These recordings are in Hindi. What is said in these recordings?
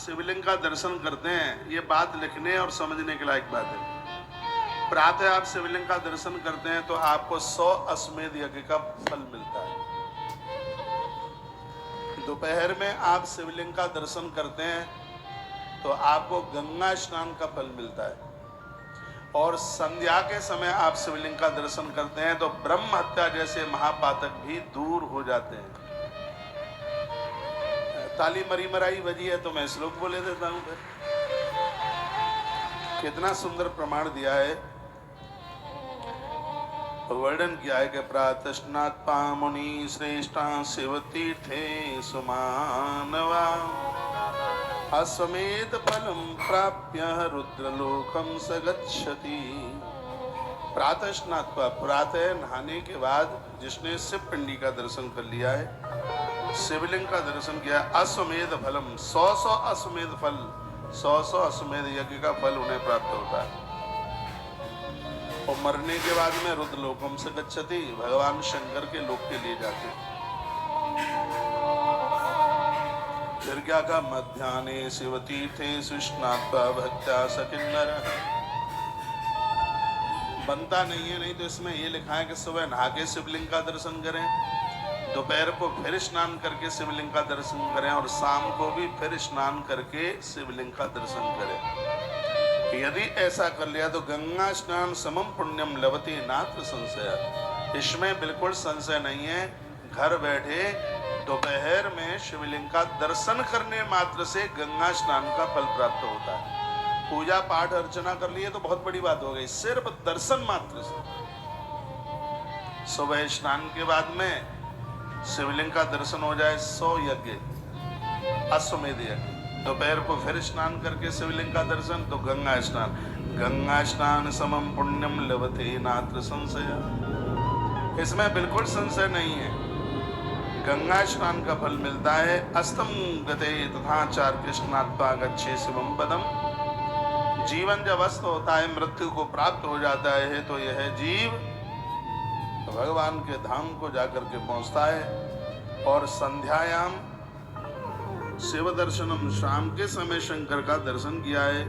शिवलिंग का दर्शन करते हैं, ये बात लिखने और समझने के लायक बात है। प्रातः आप शिवलिंग का दर्शन करते हैं तो आपको 100 अश्वमेध यज्ञ का फल मिलता है। दोपहर में आप शिवलिंग का दर्शन करते हैं तो आपको गंगा स्नान का फल मिलता है। और संध्या के समय आप शिवलिंग का दर्शन करते हैं तो ब्रह्म हत्या जैसे महापातक भी दूर हो जाते हैं। ताली मरी मराई बजी है तो मैं श्लोक बोले देता हूं। फिर कितना सुंदर प्रमाण दिया है, वर्णन किया है कि प्रातः स्नात् पामुनि श्रेष्ठा शिव तीर्थे सुमानवा अश्वमेध फलम प्राप्य रुद्रलोकम स गच्छति। प्रातः स्नात्, प्रातः नहाने के बाद जिसने शिव पिंडी का दर्शन कर लिया है, शिवलिंग का दर्शन किया, अश्वमेध फलम 100 अश्वमेध फल, 100 अश्वमेध यज्ञ का फल उन्हें प्राप्त होता है। और मरने के बाद में रुद्रलोकम से गच्छति, भगवान शंकर के लोक के लिए जाते। फिर क्या कहा, मध्याह्ने शिव तीर्थे स्नात्वा भक्त्या सकिन्नर। बनता नहीं है, नहीं तो इसमें ये लिखा है कि सुबह नहा के शिवलिंग का दर्शन करें, दोपहर को फिर स्नान करके शिवलिंग का दर्शन करें और शाम को भी फिर स्नान करके शिवलिंग का दर्शन करें। यदि ऐसा कर लिया तो गंगा स्नान समम पुण्यम लभते नात्र संशय। इसमें बिल्कुल संशय नहीं है। घर बैठे दोपहर में शिवलिंग का दर्शन करने मात्र से गंगा स्नान का फल प्राप्त होता है। पूजा पाठ अर्चना कर लिए तो बहुत बड़ी बात हो गई, सिर्फ दर्शन मात्र से। सुबह स्नान के बाद में शिवलिंग का दर्शन हो जाए 100 यज्ञ अश्वमेध यज्ञ, दोपहर को फिर स्नान करके शिवलिंग का दर्शन तो गंगा स्नान, गंगा स्नान समम पुण्यम लभते नात्र संशय। इसमें बिल्कुल संशय नहीं है, गंगा स्नान का फल मिलता है। अस्तम गते तथा चार कृष्णात्मा गच्छे शिवम पदम। जीवन जब अस्त होता है, मृत्यु को प्राप्त हो जाता है, तो यह जीव भगवान के धाम को जाकर के पहुंचता है। और संध्यायाम शिव दर्शनम, शाम के समय शंकर का दर्शन किया है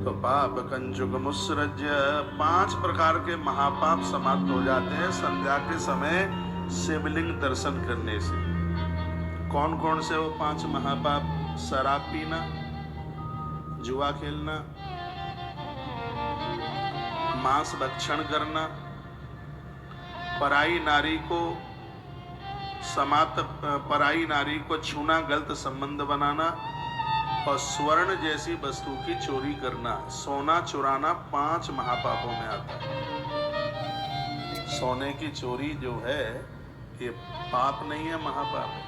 तो पाप कंचुक मुसृज्य, 5 प्रकार के महापाप समाप्त हो जाते हैं संध्या के समय शिवलिंग दर्शन करने से। कौन कौन से वो 5 महापाप? शराब पीना, जुआ खेलना, मांस भक्षण करना, पराई नारी को पराई नारी को छूना, गलत संबंध बनाना और स्वर्ण जैसी वस्तु की चोरी करना, सोना चुराना 5 महापापों में आता है। सोने की चोरी जो है ये पाप नहीं है, महापाप है।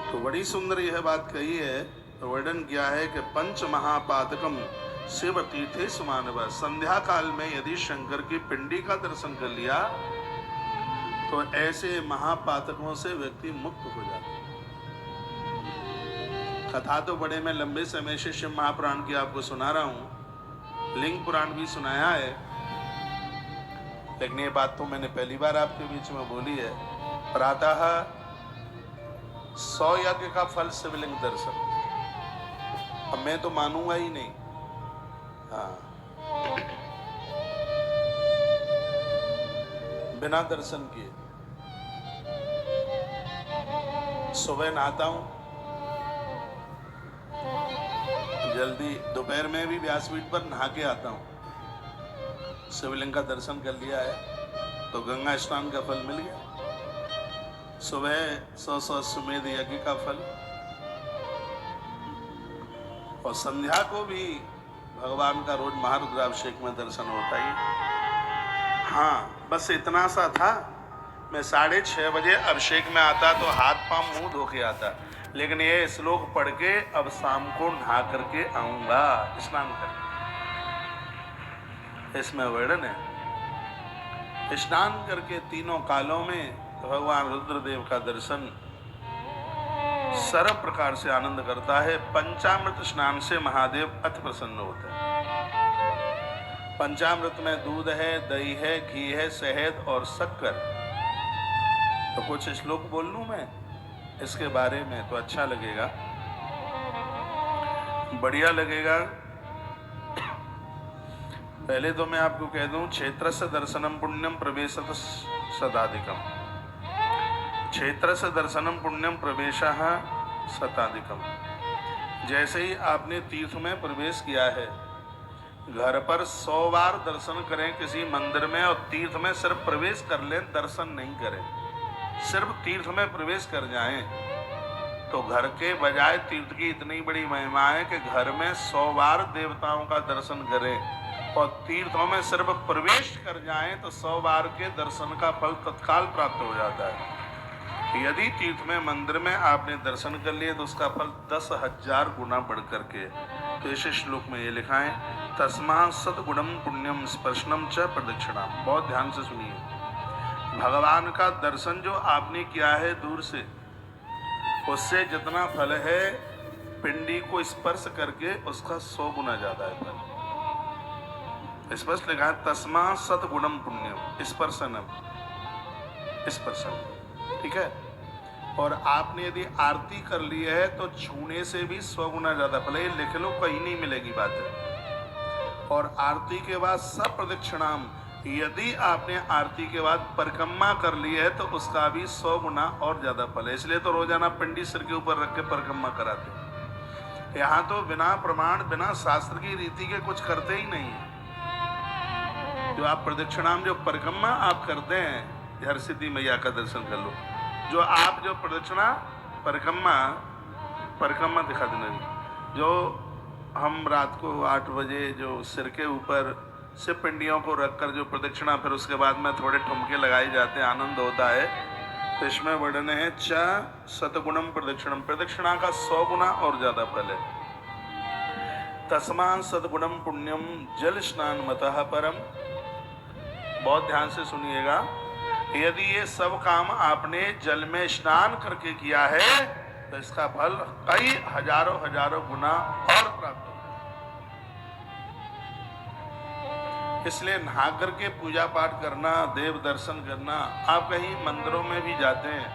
तो बड़ी सुंदर यह बात कही है, तो वर्णन किया है कि पंच महापातकम शिव तीर्थे सुमानव। संध्या काल में यदि शंकर की पिंडी का दर्शन कर लिया तो ऐसे महापातकों से व्यक्ति मुक्त हो जाता है। कथा तो बड़े मैं लंबे समय से शिव महापुराण की आपको सुना रहा हूं, लिंग पुराण भी सुनाया है, लेकिन ये बात तो मैंने पहली बार आपके बीच में बोली है। प्रातः 100 यज्ञ का फल शिवलिंग दर्शन। अब मैं तो मानूंगा ही नहीं, हाँ, बिना दर्शन किए। सुबह नहाता हूं, जल्दी दोपहर में भी व्यासपीठ पर नहा के आता हूं। शिवलिंग का दर्शन कर लिया है तो गंगा स्नान का फल मिल गया। सुबह 100 अश्वमेध यज्ञ का फल, और संध्या को भी भगवान का रोज महारुद्राभिषेक में दर्शन होता ही। हाँ, बस इतना सा था, मैं 6:30 बजे अभिषेक में आता तो हाथ पांव मुंह धो के आता, लेकिन ये श्लोक पढ़ के अब शाम को नहा करके आऊंगा स्नान करके। इसमें वर्णन है, स्नान करके तीनों कालों में भगवान रुद्रदेव का दर्शन सर्व प्रकार से आनंद करता है। पंचामृत स्नान से महादेव अति प्रसन्न होते हैं। पंचामृत में दूध है, दही है, घी है, शहद और शक्कर। तो कुछ श्लोक बोल लूं मैं इसके बारे में तो अच्छा लगेगा। बढ़िया लगेगा। पहले तो मैं आपको कह दूं, क्षेत्रस्य दर्शनम पुण्यम प्रवेशत शताधिकम। क्षेत्रस्य दर्शनम पुण्यम प्रवेशः शताधिकम। जैसे ही आपने तीर्थ में प्रवेश किया है, घर पर 100 बार दर्शन करें किसी मंदिर में, और तीर्थ में सिर्फ प्रवेश कर लें, दर्शन नहीं करें, सिर्फ तीर्थ में प्रवेश कर जाएं, तो घर के बजाय तीर्थ की इतनी बड़ी महिमा है कि घर में 100 बार देवताओं का दर्शन करें और तीर्थों में सिर्फ प्रवेश कर जाएं तो 100 बार के दर्शन का फल तत्काल प्राप्त हो जाता है। यदि तीर्थ में, मंदिर में आपने दर्शन कर लिए तो उसका फल 10,000 गुना बढ़ करके। तो इस श्लोक में ये लिखा है, तस्मात् सद्गुणम पुण्यम स्पर्शनम च प्रदक्षिणाम। बहुत ध्यान से सुनिए, भगवान का दर्शन जो आपने किया है दूर से, उससे जितना फल है पिंडी को स्पर्श करके उसका 100 गुना ज्यादा है फल। स्पष्ट लिखा है, तस्मात् सद्गुणम पुण्यम स्पर्शनम, स्पर्शनम, ठीक है। और आपने यदि आरती कर ली है तो छूने से भी 100 गुना ज्यादा फल है। लिख लो, कहीं नहीं मिलेगी बात है। और आरती के बाद सब प्रदक्षिणाम, यदि आपने आरती के बाद परिक्रमा कर ली है तो उसका भी 100 गुना और ज्यादा फल है। इसलिए तो रोजाना पिंडी सिर के ऊपर रख के परिक्रमा कराते हैं। यहाँ तो बिना प्रमाण, बिना शास्त्र की रीति के कुछ करते ही नहीं है। जो आप प्रदक्षिणाम, जो परिक्रमा आप करते हैं, हर सिद्धि मैया का दर्शन कर लो। जो आप जो प्रदक्षिणा परिक्रमा दिखा देना, जो हम रात को 8 बजे जो सिर के ऊपर से पिंडियों को रखकर जो प्रदक्षिणा, फिर उसके बाद में थोड़े ठुमके लगाए जाते हैं, आनंद होता है। तो इसमें वर्णन है च सतगुणम प्रदक्षिणम, प्रदक्षिणा का 100 गुना और ज्यादा फल है। तस्मात् सद्गुणम पुण्यम जल स्नान मतः परम। बहुत ध्यान से सुनिएगा, यदि ये सब काम आपने जल में स्नान करके किया है तो इसका फल कई हजारों गुना और प्राप्त होगा। इसलिए नहा करके पूजा पाठ करना, देव दर्शन करना। आप कहीं मंदिरों में भी जाते हैं,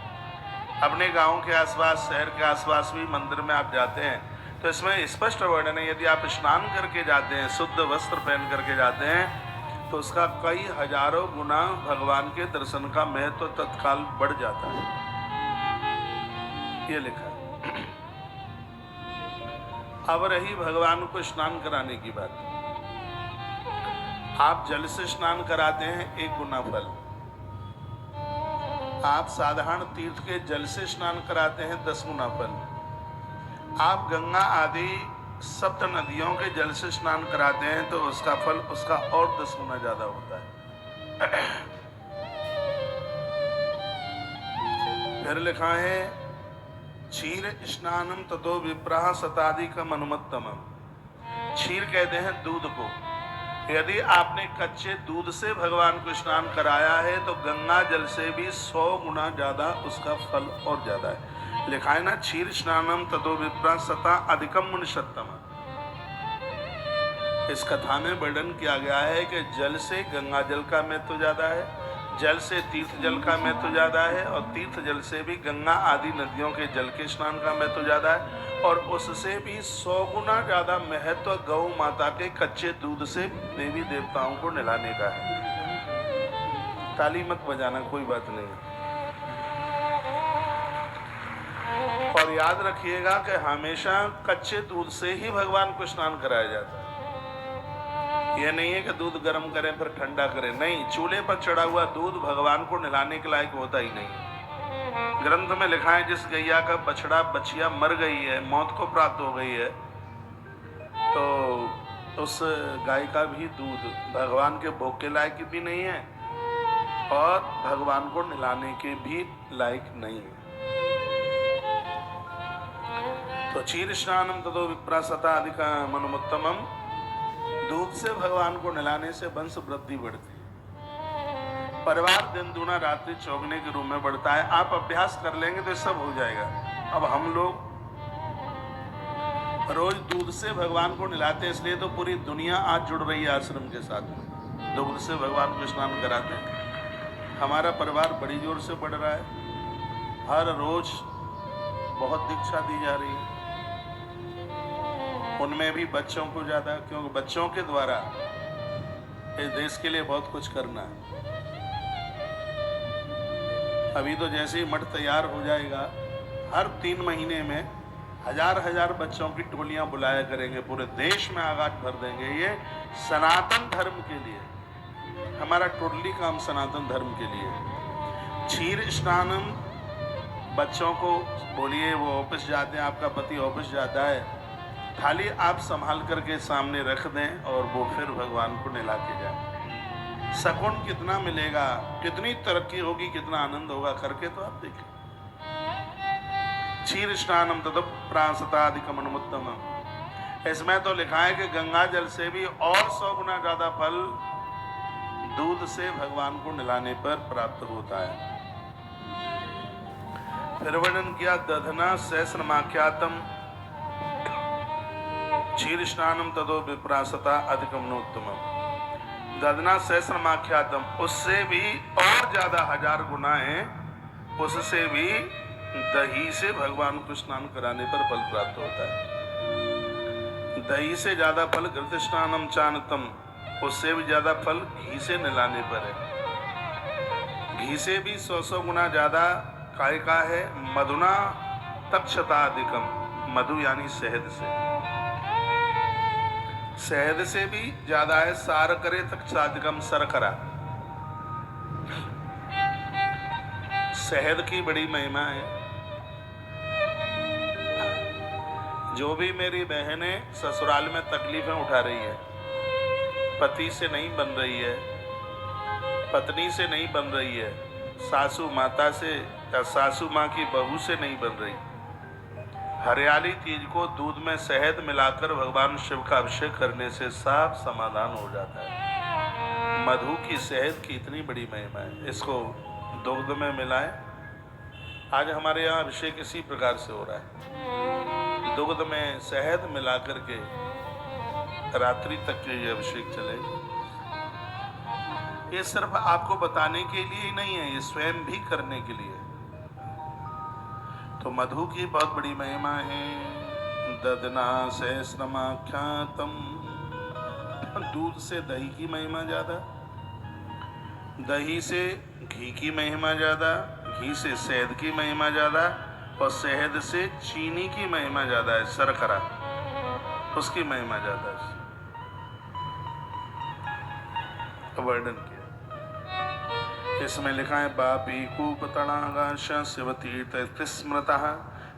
अपने गांव के आसपास, शहर के आसपास भी मंदिर में आप जाते हैं, तो इसमें स्पष्ट वर्णन है, यदि आप स्नान करके जाते हैं, शुद्ध वस्त्र पहन करके जाते हैं, तो उसका कई हजारों गुना भगवान के दर्शन का महत्व तत्काल बढ़ जाता है। ये लिखा है। अब रही भगवान को स्नान कराने की बात। आप जल से स्नान कराते हैं 1 गुना फल, आप साधारण तीर्थ के जल से स्नान कराते हैं 10 गुना फल, आप गंगा आदि सप्त नदियों के जल से स्नान कराते हैं तो उसका फल उसका और 10 गुना ज्यादा होता है। फिर लिखा है, क्षीर स्नानम ततो विप्राह शताधिकम अनुमत्तमम। क्षीर कहते हैं दूध को। यदि आपने कच्चे दूध से भगवान को स्नान कराया है तो गंगा जल से भी 100 गुना ज्यादा उसका फल और ज्यादा है। लिखा है ना, क्षीर स्नानम ततो विप्रा शता अधिकम मुनिषत्तम। इस कथा में वर्णन किया गया है कि जल से गंगा जल का महत्व ज्यादा है, जल से तीर्थ जल का महत्व ज्यादा है, और तीर्थ जल से भी गंगा आदि नदियों के जल के स्नान का महत्व ज्यादा है, और उससे भी 100 गुना ज्यादा महत्व गौ माता के कच्चे दूध से देवी देवताओं को नहलाने का है। ताली मत बजाना, कोई बात नहीं। और याद रखिएगा कि हमेशा कच्चे दूध से ही भगवान को स्नान कराया जाता है। यह नहीं है कि दूध गर्म करें फिर ठंडा करें, नहीं। चूल्हे पर चढ़ा हुआ दूध भगवान को नहलाने के लायक होता ही नहीं। ग्रंथ में लिखा है, जिस गैया का बछड़ा बछिया मर गई है, मौत को प्राप्त हो गई है, तो उस गाय का भी दूध भगवान के भोग के लायक भी नहीं है और भगवान को नहलाने के भी लायक नहीं है। तो क्षीर स्नानम ततो विप्रा शता अधिकम अनुमत्तमम। दूध से भगवान को नहलाने से वंश वृद्धि बढ़ती है, परिवार दिन दूना रात्रि चौगने के रूप में बढ़ता है। आप अभ्यास कर लेंगे तो सब हो जाएगा। अब हम लोग रोज दूध से भगवान को नहलाते हैं, इसलिए तो पूरी दुनिया आज जुड़ रही है आश्रम के साथ में। दूध से भगवान को स्नान कराते हैं। हमारा परिवार बड़ी जोर से बढ़ रहा है, हर रोज बहुत दीक्षा दी जा रही है। उनमें भी बच्चों को ज्यादा, क्योंकि बच्चों के द्वारा इस देश के लिए बहुत कुछ करना है। अभी तो जैसे ही मठ तैयार हो जाएगा, हर 3 महीने में हजार बच्चों की टोलियां बुलाया करेंगे, पूरे देश में आगाज भर देंगे। ये सनातन धर्म के लिए, हमारा टोटली काम सनातन धर्म के लिए। क्षीर स्नानम, बच्चों को बोलिए, वो ऑफिस जाते हैं, आपका पति ऑफिस जाता है, थाली आप संभाल करके सामने रख दें और वो फिर भगवान को नहला के जाए। सकून कितना मिलेगा, कितनी तरक्की होगी, कितना आनंद होगा, करके तो आप देखिए। क्षीर स्नानम तद प्रासतादिकम अनुत्तम, इसमें तो लिखा है कि गंगा जल से भी और 100 गुना ज्यादा फल दूध से भगवान को नहलाने पर प्राप्त होता है। फिर वर्णन किया दधना सहस्रमाख्यातम क्षीर स्नानम तदो विप्रासता अधिकम नोत्तमम। दधना सहस्रमाख्यातम, उससे भी और ज्यादा 1000 गुना है, उससे भी दही से भगवान को स्नान कराने पर फल प्राप्त होता है। दही से ज्यादा फल घृत स्नानम चानतम, उससे भी ज्यादा फल घी से नहलाने पर है। घी से भी 100 गुना ज्यादा काय का है। मधुना तक्षताधिकम, मधु यानी शहद से, शहद से भी ज्यादा है। सार करे तक्षताधिकम सरकरा, शहद की बड़ी महिमा है। जो भी मेरी बहनें ससुराल में तकलीफें उठा रही है, पति से नहीं बन रही है, पत्नी से नहीं बन रही है, सासू माता से या सासू माँ की बहू से नहीं बन रही, हरियाली तीज को दूध में शहद मिलाकर भगवान शिव का अभिषेक करने से साफ समाधान हो जाता है। मधु की, शहद की इतनी बड़ी महिमा है। इसको दुग्ध में मिलाएं। आज हमारे यहाँ अभिषेक इसी प्रकार से हो रहा है, दुग्ध में शहद मिला करके रात्रि तक ये अभिषेक चलेगा। ये सिर्फ आपको बताने के लिए ही नहीं है, ये स्वयं भी करने के लिए। तो मधु की बहुत बड़ी महिमा है। ददना सहस्रमाख्यातम, दूध से दही की महिमा ज्यादा, दही से घी की महिमा ज्यादा, घी से शहद की महिमा ज्यादा, और शहद से चीनी की महिमा ज्यादा है, शर्करा, उसकी महिमा ज्यादा है। वर्णन किया इसमें लिखा है बापी कूप तड़ागाश शिव तीर्थ स्मृतः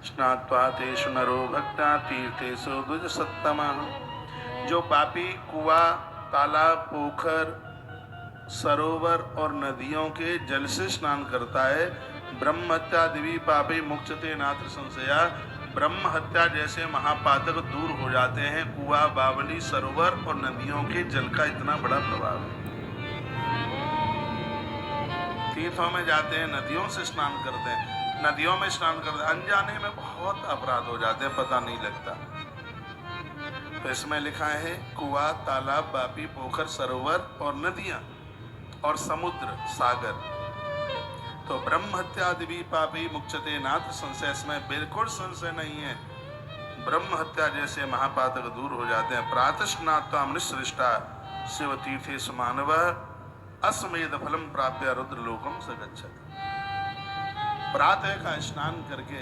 स्नात्वा तेषु नरो भक्ता तीर्थेषु द्विज सत्तमः। जो पापी कुआ, तालाब, पोखर, सरोवर और नदियों के जल से स्नान करता है, ब्रह्म हत्या दिवी पापी मुक्चते नात्र संशया, ब्रह्म हत्या जैसे महापातक दूर हो जाते हैं। कुआ, बावली, सरोवर और नदियों के जल का इतना बड़ा प्रभाव है। तीर्थों में जाते हैं, नदियों से स्नान करते हैं, नदियों में स्नान करते हैं, अनजाने में बहुत अपराध हो जाते हैं, पता नहीं लगता। तो इसमें लिखा है कुआ, तालाब, बापी, पोखर, सरोवर और नदियां और समुद्र, सागर। तो ब्रह्म हत्या दिवी पापी मुक्चते नाथ संशय, इसमें बिल्कुल संशय नहीं है। ब्रह्म हत्या जैसे महापातक दूर हो जाते हैं। प्रातस्नात्वा मनुष्यश्रेष्ठा शिव तीर्थे सुमानव अस्मेध फलम प्राप्य रुद्रलोकम स गच्छति। प्रातः का स्नान करके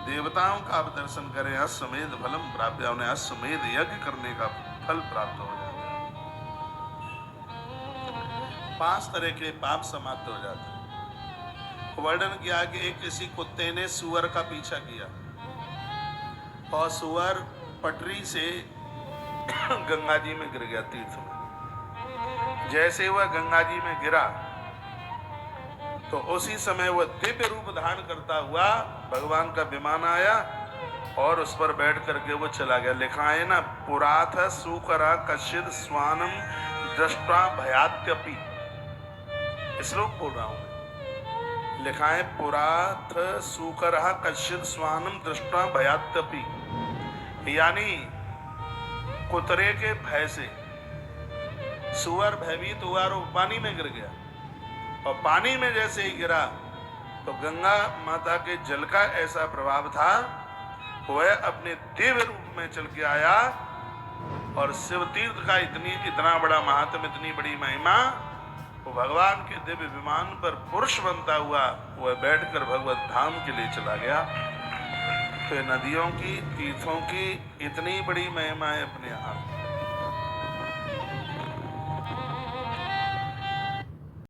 देवताओं का आप दर्शन करें, अस्मेध फलम प्राप्य, उन्हें अस्मेध यज्ञ करने का फल प्राप्त हो जाता है। 5 तरह के पाप समाप्त हो जाते हैं। वर्णन किया कि एक किसी कुत्ते ने सुअर का पीछा किया और सुअर पटरी से गंगा जी में गिर गया, तीर्थ में। जैसे वह गंगा जी में गिरा तो उसी समय वह दिव्य रूप धारण करता हुआ भगवान का विमान आया और उस पर बैठ करके वो चला गया। लिखा है ना, पुराथ सुकरा कश्चिद स्वानम दृष्टा भयात्यपि। श्लोक बोल रहा हूं। लिखा है पुराथ सुकरा कश्चिद स्वानम दृष्टा भयात्यपि, यानी कुतरे के भय से सुअर भयभीत हुआ और पानी में गिर गया, और पानी में जैसे ही गिरा तो गंगा माता के जल का ऐसा प्रभाव था वह अपने दिव्य रूप में चल के आया और शिव तीर्थ का इतना बड़ा महात्म, इतनी बड़ी महिमा, वो भगवान के दिव्य विमान पर पुरुष बनता हुआ वह बैठकर भगवत धाम के लिए चला गया। तो नदियों की, तीर्थों की इतनी बड़ी महिमा है अपने आप।